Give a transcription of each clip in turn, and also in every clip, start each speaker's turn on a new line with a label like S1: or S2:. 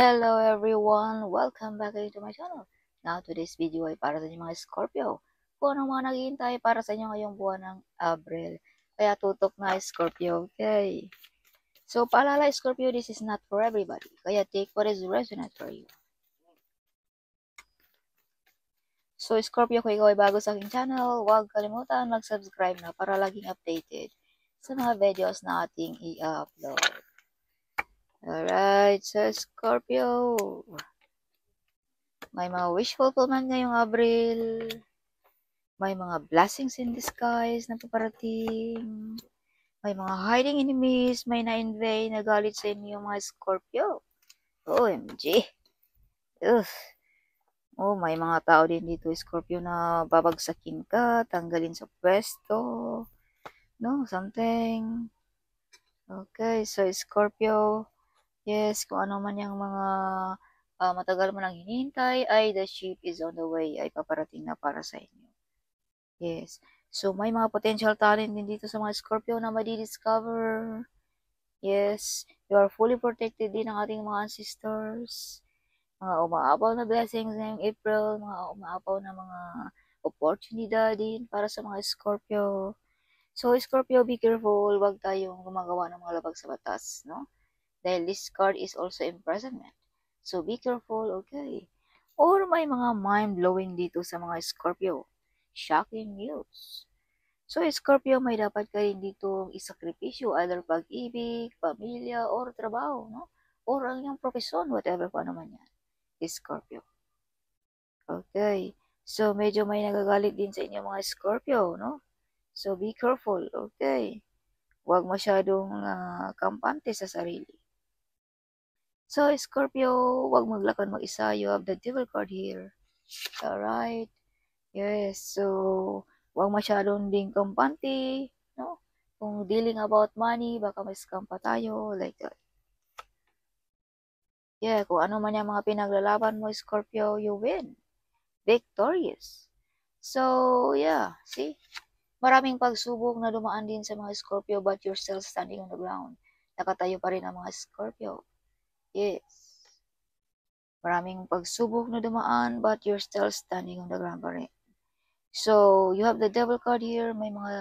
S1: Hello everyone! Welcome back again to my channel. Now, today's video ay para sa inyo mga Scorpio. Kung ano mga naghihintay para sa inyo ngayong buwan ng Abril. Kaya tutok na Scorpio, okay? So, paalala Scorpio, this is not for everybody. Kaya take what is resonant for you. So, Scorpio, kung ikaw ay bago sa aking channel, huwag kalimutan mag-subscribe na para laging updated sa mga videos na ating i-upload. Alright, so Scorpio, may mga wish fulfillment ngayong Abril. May mga blessings in disguise na paparating. May mga hiding enemies, may na-invade, nagalit sa inyo mga Scorpio. OMG. Ugh. Oh, may mga tao din dito, Scorpio, na babagsakin ka, tanggalin sa pwesto. No, something. Okay, so Scorpio, yes, kung ano man yung mga matagal mo nang hinihintay, ay the ship is on the way, ay paparating na para sa inyo. Yes. So, may mga potential talent din dito sa mga Scorpio na madi-discover. Yes. You are fully protected din ng ating mga ancestors. Mga umaapaw na blessings ngayong April. Mga umaapaw na mga oportunidad din para sa mga Scorpio. So, Scorpio, be careful. Huwag tayong gumagawa ng mga labag sa batas, no? Dahil this card is also imprisonment. So, be careful, okay? Or may mga mind-blowing dito sa mga Scorpio. Shocking news. So, Scorpio, may dapat ka rin dito isakripisyo, either pag-ibig, pamilya, or trabaho, no? Or ang iyong profesyon, whatever pa naman yan. Scorpio. Okay. So, medyo may nagagalit din sa inyo mga Scorpio, no? So, be careful, okay? Huwag masyadong kampante sa sarili. So, Scorpio, huwag maglakad mag-isa. You have the Devil card here. Alright. Yes, so, huwag masyadong ding kampante, no? Kung dealing about money, baka may scam pa tayo, like that. Yeah, kung ano man yung mga pinaglalaban mo, Scorpio, you win. Victorious. So, yeah, see? Maraming pagsubok na dumaan din sa mga Scorpio, but you're still standing on the ground. Nakatayo pa rin ang mga Scorpio. Yes. Maraming pagsubok na dumaan, but you're still standing on the ground pa rin. So, you have the Devil card here. May mga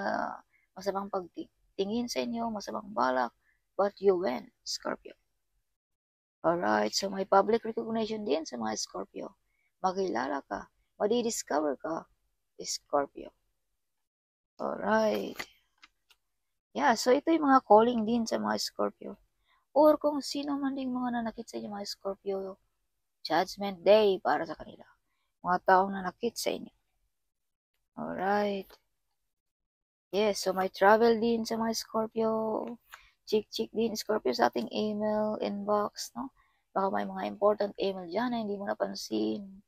S1: masamang pagtingin sa inyo, masamang balak, but you win, Scorpio. Alright, so may public recognition din sa mga Scorpio. Makilala ka, madi-discover ka, Scorpio. Alright. Yeah, so ito yung mga calling din sa mga Scorpio. Or kung sino man ding mga nanakit sa inyo mga Scorpio, Judgment Day para sa kanila. Mga taong nanakit sa inyo. Alright. Yes, so may travel din sa mga Scorpio. Chick din Scorpio sa ating email inbox, no? Baka may mga important email dyan na hindi mo napansin.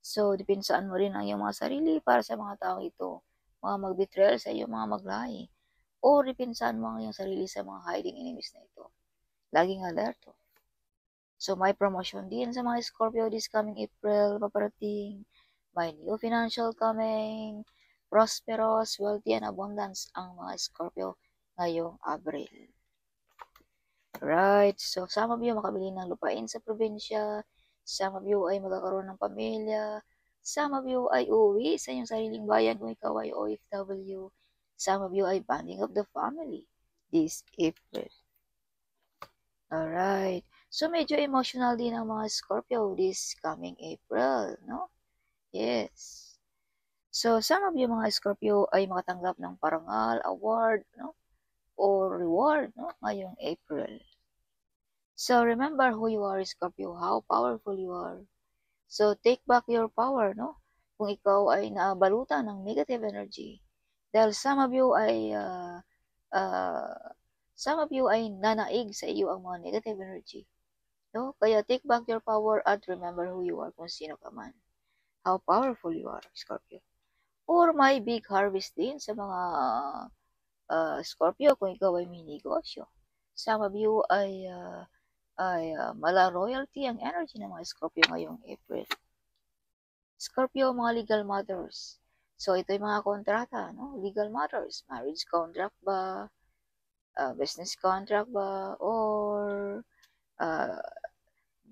S1: So, depinsaan mo rin ang iyong mga sarili para sa mga taong ito. Mga mag-betrayal sa iyo, mga maglahi. O depinsaan mo ang iyong sarili sa mga hiding enemies na ito. Laging alerto. So, may promotion din sa mga Scorpio this coming April, paparating. May new financial coming. Prosperous, wealthy, and abundance ang mga Scorpio ngayong Abril. Right, so some of you makabili ng lupain sa probinsya, some of you ay magkakaroon ng pamilya, some of you ay uuwi sa inyong sariling bayan kung ikaw ay OFW, some of you ay bonding of the family this April. Alright, so medyo emotional din ang mga Scorpio this coming April, no? Yes. So, some of you mga Scorpio ay makatanggap ng parangal, award, no? Or reward, no? Ngayong April. So, remember who you are, Scorpio, how powerful you are. So, take back your power, no? Kung ikaw ay naabalutan ng negative energy. Dahil some of you ay nanaig sa iyo ang mga negative energy. No? Kaya take back your power at remember who you are kung sino ka man. How powerful you are, Scorpio. Or may big harvest din sa mga Scorpio kung ikaw ay may negosyo. Some of you ay mala royalty ang energy ng mga Scorpio ngayong April. Scorpio, mga legal matters. So, ito yung mga kontrata, no? Legal matters. Marriage contract ba? Business contract ba? Or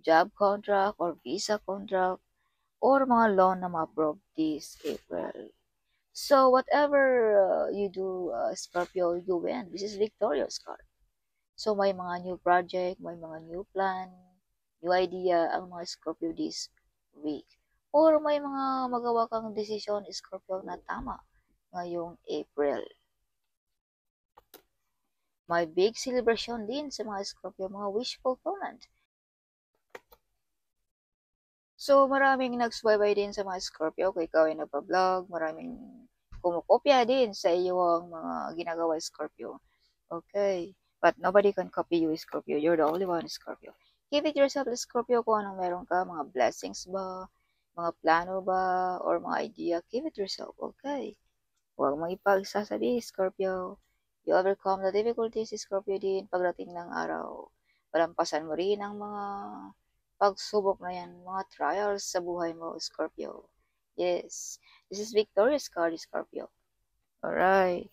S1: job contract or visa contract or mga loan na ma-approve this April. So, whatever you do, Scorpio, you win. This is victorious card. So, may mga new project, may mga new plan, new idea ang mga Scorpio this week. Or may mga magawa kang desisyon, Scorpio, na tama ngayong April. May big celebration din sa mga Scorpio, mga wish fulfillment. So, maraming nagsubaybay din sa mga Scorpio kung ikaw ay nagpa-vlog. Maraming kumukopya din sa iyong mga ginagawa, Scorpio. Okay. But nobody can copy you, Scorpio. You're the only one, Scorpio. Give it yourself, Scorpio, kung anong meron ka. Mga blessings ba? Mga plano ba? Or mga idea? Give it yourself, okay? Huwag mong ipagsasabi, Scorpio. You overcome the difficulties, Scorpio din, pagdating ng araw. Palampasan mo rin ang mga pagsubok na yan, mga trials sa buhay mo, Scorpio. Yes, this is victorious card, Scorpio. Alright.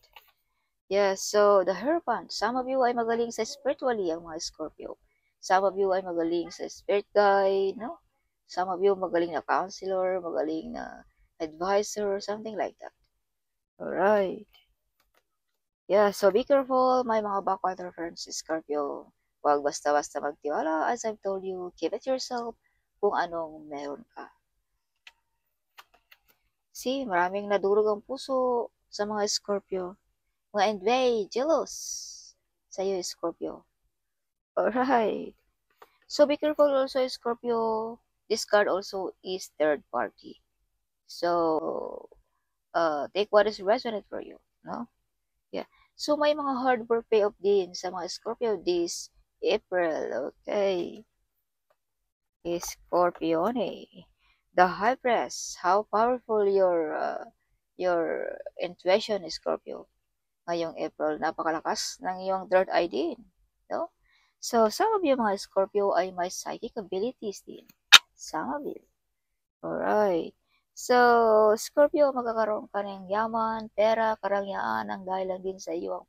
S1: Yes, so the Hierophant. Some of you ay magaling sa spiritually ang mga Scorpio. Some of you ay magaling sa spirit guide, no? Some of you magaling na counselor, magaling na advisor, something like that. Alright. Yeah, so be careful, may mga backwater friends, Scorpio. Huwag basta-basta magtiwala. As I've told you, keep it yourself kung anong meron ka. See, maraming nadurog ang puso sa mga Scorpio. Mga envy, jealous sa iyo, Scorpio. Alright. So be careful also, Scorpio. This card also is third party. So, take what is resonant for you, no? Yeah. So, may mga hard work payoff din sa mga Scorpio this April. Okay. Scorpione. The High Priest. How powerful your intuition, Scorpio. Ngayong April, napakalakas ng iyong third eye din. No? So, some of you mga Scorpio ay may psychic abilities din. Some of you. Alright. So, Scorpio, magkakaroon ka ng yaman, pera, karangyaan ang dahil lang din sa iyo ang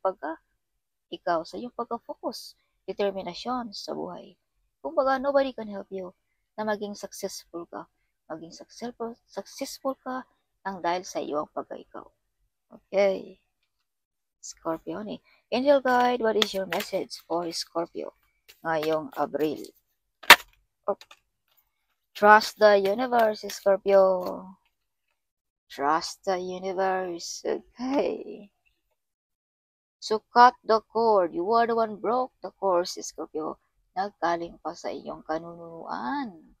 S1: ikaw, sa iyong pagka-focus, determinasyon sa buhay. Kumbaga, nobody can help you na maging successful ka. Maging successful ka ang dahil sa iyo ang pagka-ikaw. Okay. Scorpio, Angel Guide, what is your message for Scorpio ngayong Abril? Oh. Trust the universe, Scorpio. Trust the universe. Okay. So, cut the cord. You are the one broke the course, Scorpio. Nagkaling pa sa iyong kanunuan.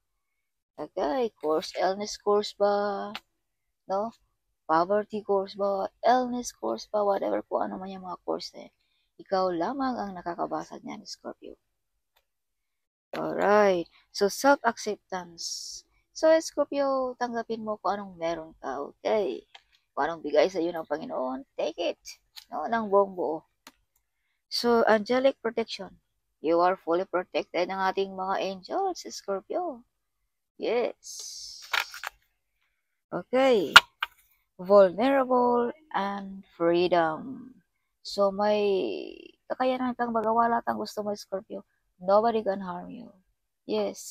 S1: Okay, course, illness course ba? No? Poverty course ba? Illness course ba? Whatever po ano man yung mga course na yan. Ikaw lamang ang nakakabasa niyan, Scorpio. Alright. So, self-acceptance. So, Scorpio, tanggapin mo kung anong meron ka. Okay. Kung anong bigay sa iyo ng Panginoon, take it. No, ng buong buo. So, angelic protection. You are fully protected ng ating mga angels, Scorpio. Yes. Okay. Vulnerable and freedom. So, may kakayanan kang magawa lahat ang gusto mo, Scorpio. Nobody can harm you. Yes.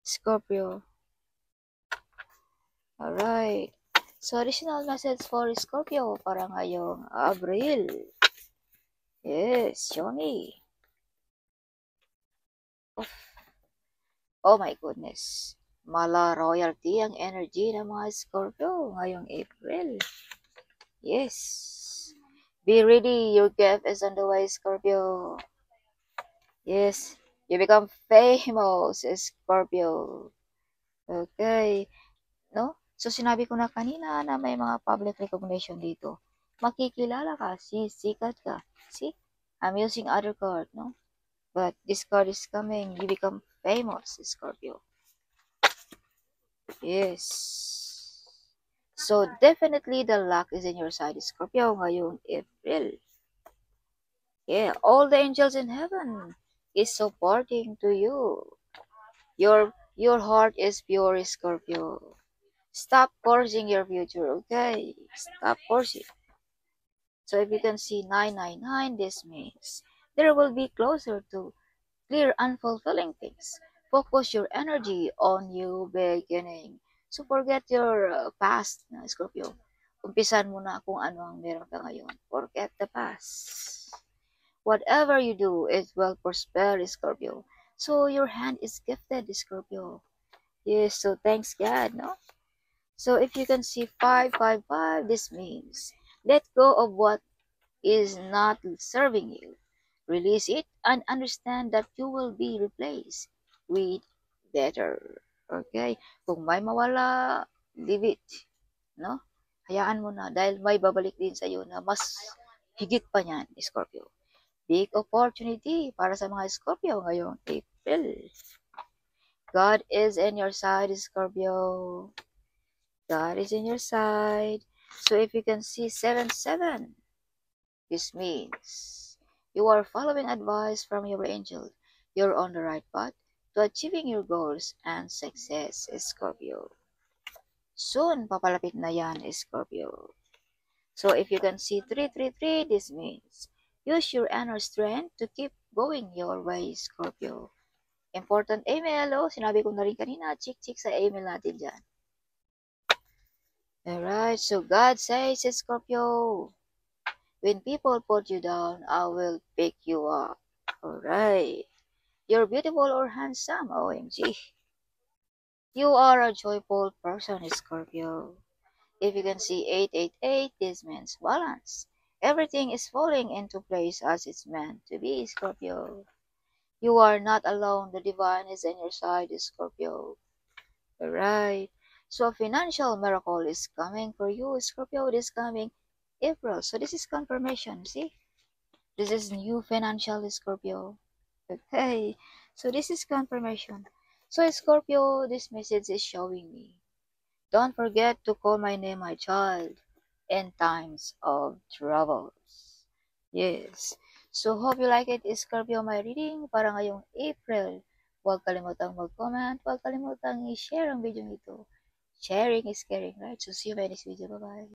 S1: Scorpio. Alright. So, additional message for Scorpio para ngayong Abril. Yes, Johnny. Oh my goodness. Mala royalty ang energy ng mga Scorpio ngayong April. Yes. Be ready. Your gift is on the way, Scorpio. Yes. You become famous, Scorpio. Okay. No? So, sinabi ko na kanina na may mga public recognition dito. Makikilala ka. Sikat ka. See? I'm using other card, no? But this card is coming. You become famous, Scorpio. Yes. So, definitely the luck is in your side, Scorpio, ngayong April. Yeah, all the angels in heaven is supporting to you. Your heart is pure, Scorpio. Stop forcing your future, okay? Stop forcing. So if you can see 999, this means there will be closer to clear unfulfilling things. Focus your energy on new beginning. So forget your past, na Scorpio. Umpisan mo na kung ano ang meron ka ngayon. Forget the past. Whatever you do, it will prosper, Scorpio. So your hand is gifted, Scorpio. Yes, so thanks God, no? So if you can see 555, this means let go of what is not serving you. Release it and understand that you will be replaced with better. Okay? Kung may mawala, leave it. No? Hayaan mo na dahil may babalik din sa iyo na mas higit pa niyan, Scorpio. Big opportunity para sa mga Scorpio ngayong April. God is in your side, Scorpio. God is in your side. So if you can see 77, this means you are following advice from your angel. You're on the right path to achieving your goals and success, Scorpio. Soon, papalapit na yan, Scorpio. So if you can see 333, this means use your inner strength to keep going your way, Scorpio. Important email, sinabi ko na rin kanina, check sa email natin dyan. Alright, so God says, Scorpio, when people put you down, I will pick you up. Alright. You're beautiful or handsome, OMG. You are a joyful person, Scorpio. If you can see 888, this means balance. Everything is falling into place as it's meant to be, Scorpio. You are not alone. The divine is on your side, Scorpio. Alright. So a financial miracle is coming for you, Scorpio, this coming April. So this is confirmation, see? This is new financial, Scorpio. Okay. So this is confirmation. So Scorpio, this message is showing me. Don't forget to call my name, my child, in times of troubles. Yes. So hope you like it, Scorpio, my reading para ngayong April. Huwag kalimutang mag-comment. Huwag kalimutang i-share ang video nito. Sharing is caring, right? So see you in this video. Bye-bye.